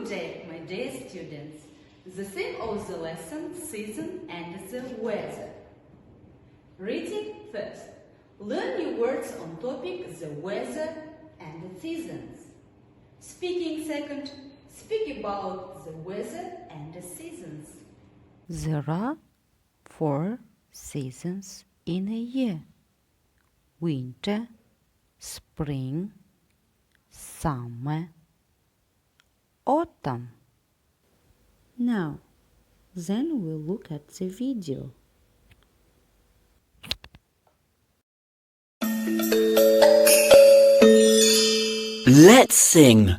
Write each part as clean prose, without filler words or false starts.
Good day, my dear students. The theme of the lesson, season and the weather. Reading first. Learn new words on topic the weather and the seasons. Speaking second. Speak about the weather and the seasons. There are 4 seasons in a year: winter, spring, summer, autumn. Now, then we'll look at the video. Let's sing.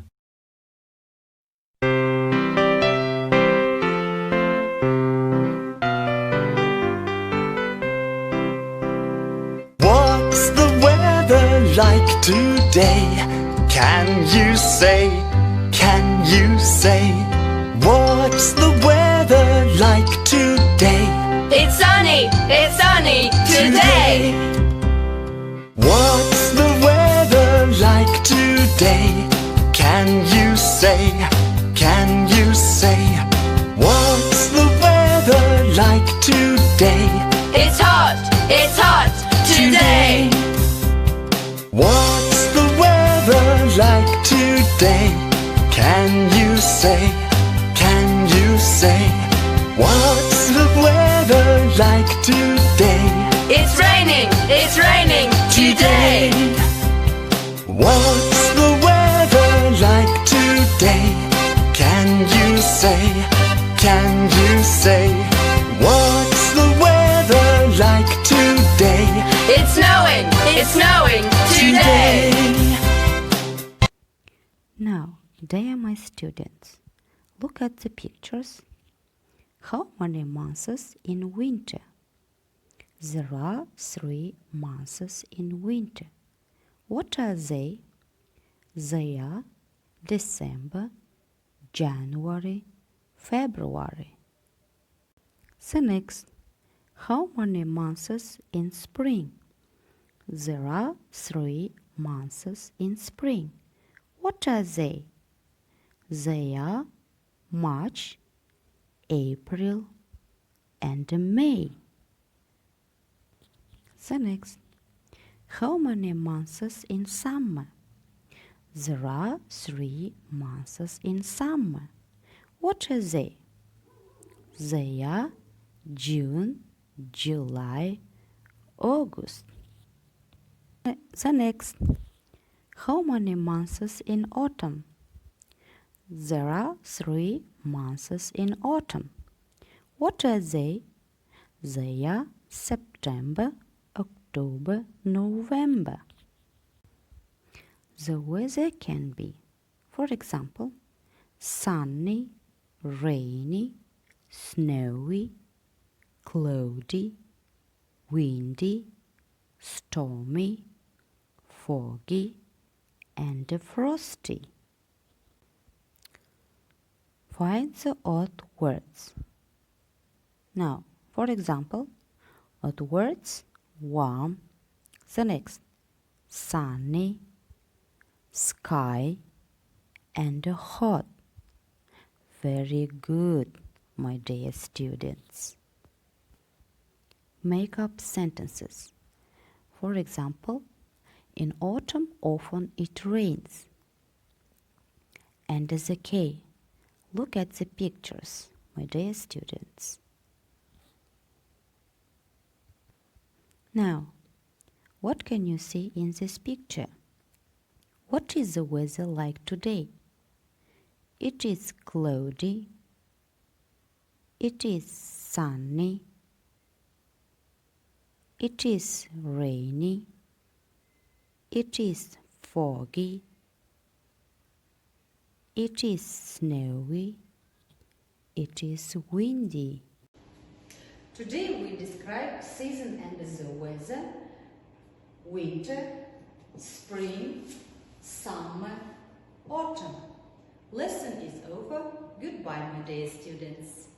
What's the weather like today? Can you say? Can you say? What's the weather like today? It's sunny today. What's the weather like today? Can you say? Can you say? What's the weather like today? It's hot today. What's the weather like today? Can you say? Can you say? What's the weather like today? It's raining today. What's the weather like today? Can you say? Can you say? What's the weather like today? It's snowing today. Now, dear my students, look at the pictures. How many months in winter? There are 3 months in winter. What are they? They are December, January, February. The next, how many months in spring? There are 3 months in spring. What are they? They are March, April, and May. The next, how many months in summer? There are 3 months in summer. What are they? They are June, July, August. The next, how many months in autumn? There are 3 months in autumn. What are they? They are September, October, November. The weather can be, for example, sunny, rainy, snowy, cloudy, windy, stormy, foggy, and frosty. Find the odd words. Now, for example, odd words: warm. The next, sunny, sky, and hot. Very good, my dear students. Make up sentences. For example, in autumn often it rains. And as a K, look at the pictures, my dear students. Now, what can you see in this picture? What is the weather like today? It is cloudy. It is sunny. It is rainy. It is foggy. It is snowy. It is windy. Today we describe season and the weather, winter, spring, summer, autumn. Lesson is over. Goodbye, my dear students.